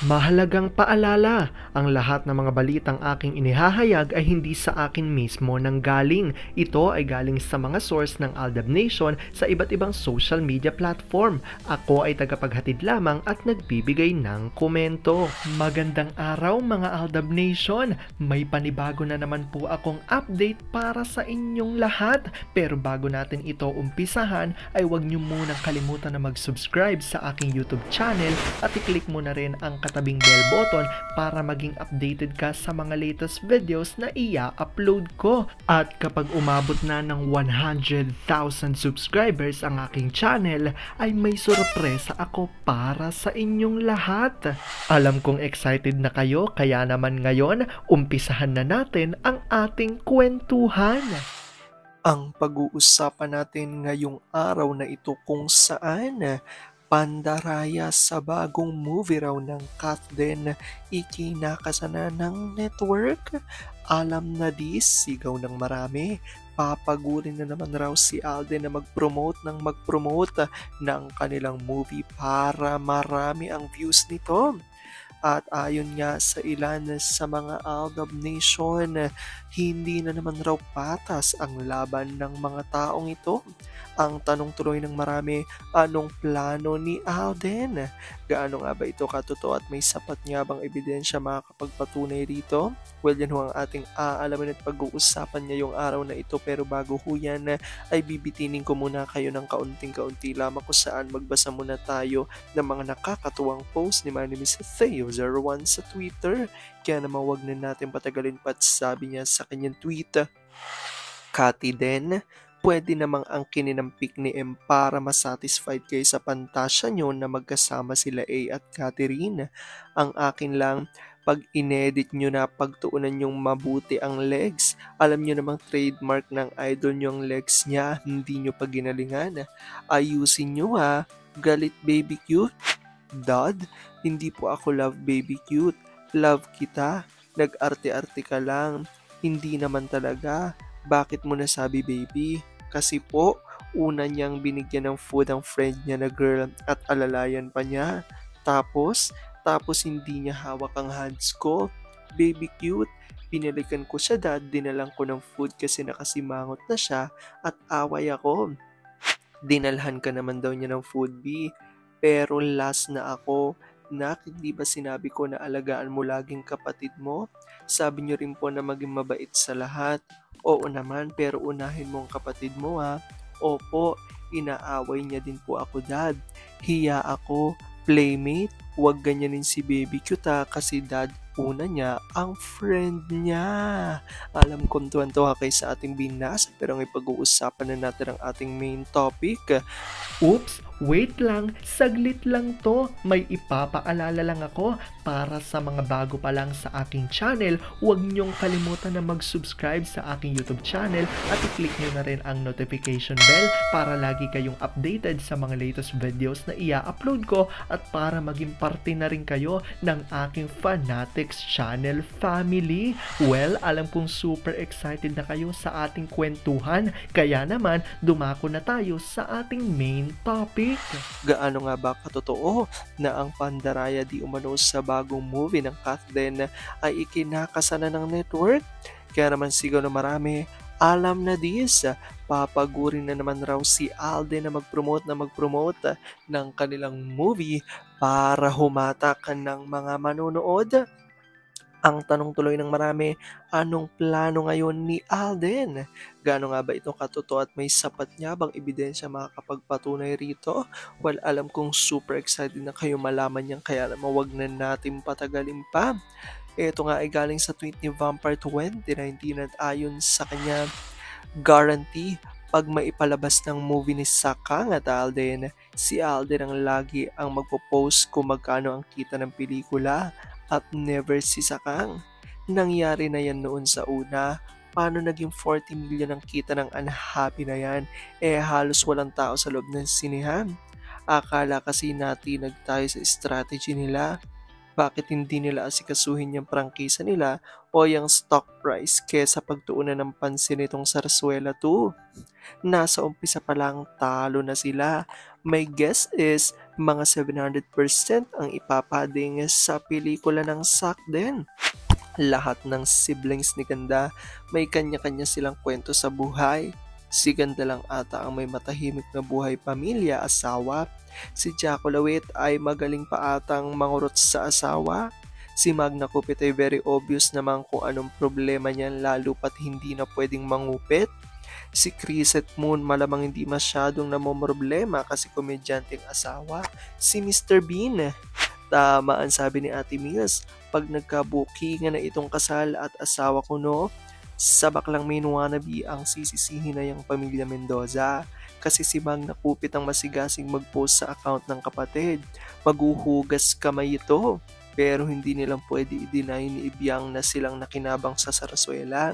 Mahalagang paalala, ang lahat ng mga balitang aking inihahayag ay hindi sa akin mismo nanggaling. Ito ay galing sa mga source ng Aldab Nation sa iba't ibang social media platform. Ako ay tagapaghatid lamang at nagbibigay ng komento. Magandang araw mga Aldab Nation! May panibago na naman po akong update para sa inyong lahat. Pero bago natin ito umpisahan ay huwag niyo munang kalimutan na mag-subscribe sa aking YouTube channel at i-click mo na rin ang katabing bell button para maging updated ka sa mga latest videos na i-upload ko. At kapag umabot na ng 100,000 subscribers ang aking channel, ay may sorpresa ako para sa inyong lahat. Alam kong excited na kayo, kaya naman ngayon, umpisahan na natin ang ating kwentuhan. Ang pag-uusapan natin ngayong araw na ito kung saan pandaraya sa bagong movie raw ng Katden ikinakasana ng network. Alam na sigaw ng marami. Papagurin na naman raw si Alden na mag-promote ng kanilang movie para marami ang views nito. At ayon nga sa ilan sa mga Aldab Nation, hindi na naman raw patas ang laban ng mga taong ito. Ang tanong tuloy ng marami, anong plano ni Alden? Gaano nga ba ito katotoo at may sapat nga bang ebidensya makakapagpatunay rito? Well, yan ho ang ating aalamin at pag-uusapan ngayong araw na ito. Pero bago ho yan, ay bibitinin ko muna kayo ng kaunting-kaunti lamang kung saan magbasa muna tayo ng mga nakakatuwang post ni Miss Theo01 sa Twitter. Kaya naman wag na natin patagalin pa at sabi niya sa kanyang tweet, Kati Den, pwede namang angkinin ng pick ni M para masatisfied kayo sa pantasya nyo na magkasama sila A at Catherine. Ang akin lang, pag inedit nyo na pagtuunan yung mabuti ang legs, alam nyo namang trademark ng idol nyo ang legs niya, hindi nyo pa ginalingan. Ayusin nyo ha, galit baby cute. Dad, hindi po ako love baby cute. Love kita. Nag-arte-arte ka lang. Hindi naman talaga. Bakit mo nasabi baby? Kasi po, una niyang binigyan ng food ang friend niya na girl at alalayan pa niya. Tapos hindi niya hawak ang hands ko. Baby cute. Pinalikan ko siya dad, dinalang ko ng food kasi nakasimangot na siya at away ako. Dinalhan ka naman daw niya ng food B. Pero last na ako. Nak, di ba sinabi ko na alagaan mo laging kapatid mo? Sabi niyo rin po na maging mabait sa lahat. Oo naman, pero unahin mo ang kapatid mo ha. Opo, inaaway niya din po ako dad. Hiya ako, playmate, huwag ganyanin si baby cute ha, kasi dad una niya ang friend niya. Alam kong tuwan-tuwa kayo sa ating binasa, pero ang ipag-uusapan na natin ang ating main topic. Oops, wait lang, saglit lang to. May ipapaalala lang ako para sa mga bago pa lang sa aking channel. Huwag niyong kalimutan na mag-subscribe sa aking YouTube channel at i-click niyo na rin ang notification bell para lagi kayong updated sa mga latest videos na i-upload ko at para maging parte na rin kayo ng aking Fanatics channel family. Well, alam kong super excited na kayo sa ating kwentuhan, kaya naman dumako na tayo sa ating main topic. Gaano nga ba katotoo na ang pandaraya di umano sa bagong movie ng Katden ay ikinakasana ng network? Kaya naman sigaw na marami, alam na papagurin na naman raw si Alden na mag-promote ng kanilang movie para humatakan ng mga manonood. Ang tanong tuloy ng marami, anong plano ngayon ni Alden? Gaano nga ba ito katotoo at may sapat nga bang ebidensya makakapagpatunay rito? Well, alam kong super excited na kayo malaman yan, kaya naman wag na natin patagalin pa. Ito nga ay galing sa tweet ni Vampire 2019 at ayon sa kanya, guarantee pag maipalabas ng movie ni Sakang at Alden, si Alden ang lagi ang magpo-post kung magkano ang kita ng pelikula at never si Sakang. Nangyari na yan noon sa una. Paano naging 40 million ang kita ng unhappy na yan? Halos walang tao sa loob ng sinehan. Akala kasi natinag tayo sa strategy nila. Bakit hindi nila asikasuhin yung prangkisa nila o yung stock price kesa pagtuunan ng pansin itong Sarsuela 2? Nasa umpisa pa lang talo na sila. My guess is mga 700% ang ipapading sa pelikula ng Sakden. Lahat ng siblings ni Ganda may kanya-kanya silang kwento sa buhay. Si Ganda lang ata ang may matahimik na buhay pamilya, asawa. Si Jaco Lawit ay magaling pa atang mangurot sa asawa. Si Magna Cupit ay very obvious naman kung anong problema niyan lalo pat hindi na pwedeng mangupit. Si Chris at Moon malamang hindi masyadong namomroblema kasi komedyanteng asawa. Si Mr. Bean, tama ang sabi ni Ate Mills, pag nagkabukingan na itong kasal at asawa ko no, sa baklang main wannabe ang sisisihin na yung pamilya Mendoza. Kasi si Magna Cupit ang masigasing mag-post sa account ng kapatid. Maghuhugas kamay ito. Pero hindi nilang pwede i-deny ni Ibiang na silang nakinabang sa Sarsuela.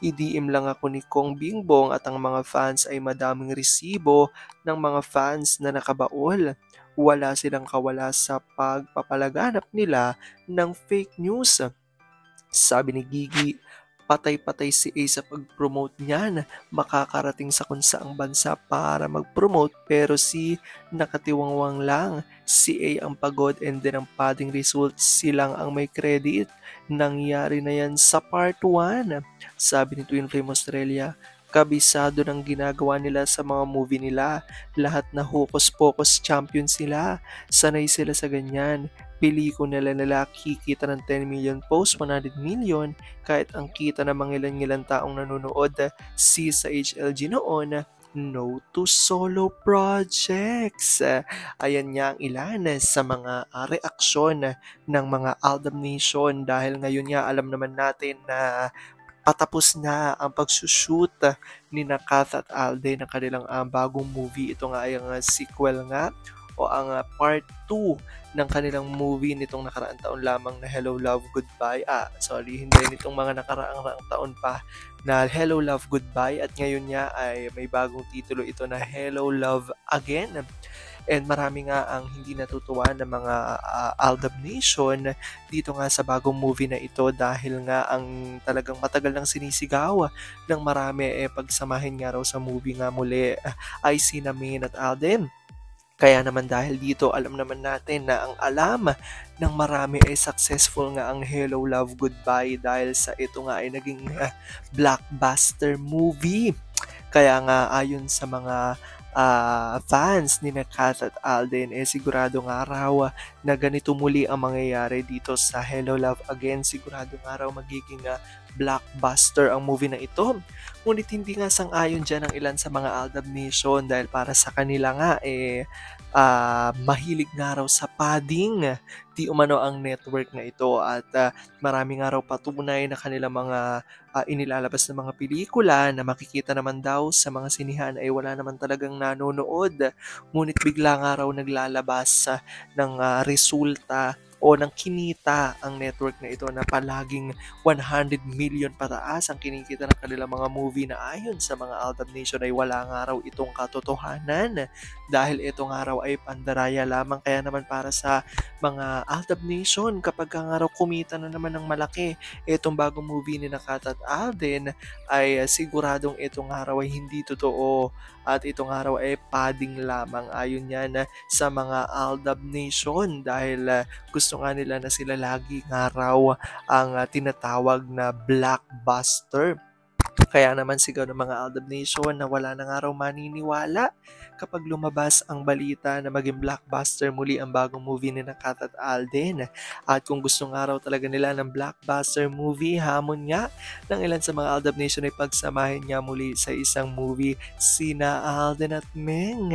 I-DM lang ako ni Kong Bingbong at ang mga fans ay madaming resibo ng mga fans na nakabaol. Wala silang kawala sa pagpapalaganap nila ng fake news. Sabi ni Gigi, patay-patay si A sa pag-promote niyan. Makakarating sa kung saang bansa para mag-promote pero si nakatiwangwang lang. Si A ang pagod and then ang padding results silang ang may credit. Nangyari na yan sa part 1. Sabi ni Twin Flame Australia, kabisado ng ginagawa nila sa mga movie nila. Lahat na hocus-pocus champion sila. Sanay sila sa ganyan. Pelikula nila kikita ng 10 million posts, 100 million, kahit ang kita ng mga ilan-ilan taong nanonood si sa HLG noon, no to solo projects. Ayan nga ang ilan sa mga reaksyon ng mga Aldab Nation dahil ngayon nga alam naman natin na patapos na ang pagsushoot ni Kath at Alden ng kanilang bagong movie. Ito nga ay ang sequel nga o ang part 2 ng kanilang movie nitong nakaraang taon lamang na Hello, Love, Goodbye. Hindi nitong mga nakaraang taon pa na Hello, Love, Goodbye at ngayon nga ay may bagong titulo ito na Hello, Love Again. And marami nga ang hindi natutuwa ng mga Aldab Nation dito nga sa bagong movie na ito dahil nga ang talagang matagal nang sinisigaw ng marami pagsamahin nga raw sa movie nga muli ay sina Min at Alden. Kaya naman dahil dito alam naman natin na ang alam ng marami ay successful nga ang Hello, Love, Goodbye dahil sa ito nga ay naging blockbuster movie. Kaya nga ayon sa mga fans ni Kath at Alden siguradong araw na ganito muli ang mangyayari dito sa Hello, Love Again. Siguradong araw magiging blockbuster ang movie na ito. Ngunit hindi nga sang-ayon dyan ang ilan sa mga Aldab Nation dahil para sa kanila nga mahilig nga raw sa padding di umano ang network na ito at marami nga raw patunay na kanilang mga inilalabas na mga pelikula na makikita naman daw sa mga sinihan ay wala naman talagang nanonood. Ngunit bigla nga raw naglalabas ng resulta o ng kinita ang network na ito na palaging 100 million pataas ang kinikita ng kanilang mga movie na ayon sa mga Aldab Nation ay wala nga raw itong katotohanan dahil itong araw ay pandaraya lamang. Kaya naman para sa mga Aldab Nation, kapag nga raw kumita na naman ng malaki itong bagong movie ni Kath at Alden ay siguradong itong araw ay hindi totoo at itong araw ay padding lamang ayon yan sa mga Aldab Nation dahil gusto nga nila na sila lagi nga raw ang tinatawag na blockbuster. Kaya naman sigaw ng mga Aldab Nation na wala na nga raw maniniwala kapag lumabas ang balita na maging blockbuster muli ang bagong movie ni Kath at Alden. At kung gusto nga raw talaga nila ng blockbuster movie, hamon nga ng ilan sa mga Aldab Nation ay pagsamahin nga muli sa isang movie sina Alden at Meng.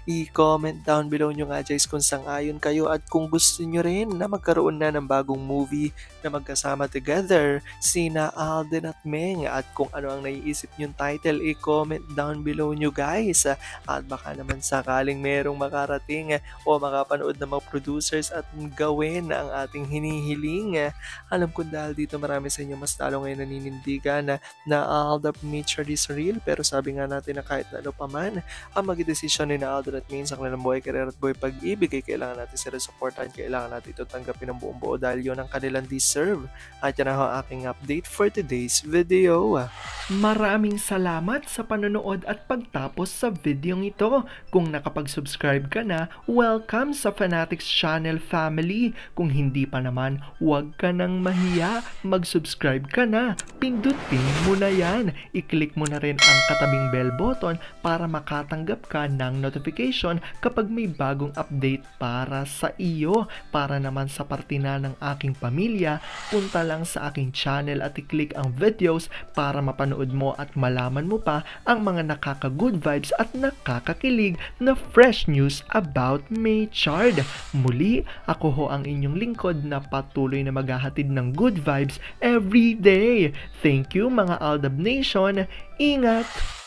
I-comment down below nyo nga guys kung sang-ayon kayo at kung gusto nyo rin na magkaroon na ng bagong movie na magkasama together sina Alden at Meng at kung ano ang naiisip nyong title, i-comment down below nyo guys. At baka naman sakaling merong makarating o makapanood ng mga producers at gawin ang ating hinihiling. Alam ko dahil dito marami sa inyo mas talo ngayon naninindigan na Aldab nature is real, pero sabi nga natin na kahit na ano pa man ang magdesisyon ni na Alden at Min sa kanilang buhay, career at buhay pag-ibig ay kailangan natin sila supportan, kailangan natin ito tanggapin ng buong buo dahil yun ang kanilang deserve. At yan ang aking update for today's video. Maraming salamat sa panonood at pagtapos sa videong ito. Kung nakapag-subscribe ka na, welcome sa Fanatics Channel family. Kung hindi pa naman, huwag ka nang mahiya. Mag-subscribe ka na. Pindutin mo na yan. I-click mo na rin ang katabing bell button para makatanggap ka ng notification kapag may bagong update para sa iyo. Para naman sa parte na ng aking pamilya, punta lang sa aking channel at i-click ang videos para mapanood mo at malaman mo pa ang mga nakaka-good vibes at nakakakilig na fresh news about Maychard. Muli, ako ho ang inyong lingkod na patuloy na maghahatid ng good vibes every day. Thank you mga Aldab Nation. Ingat!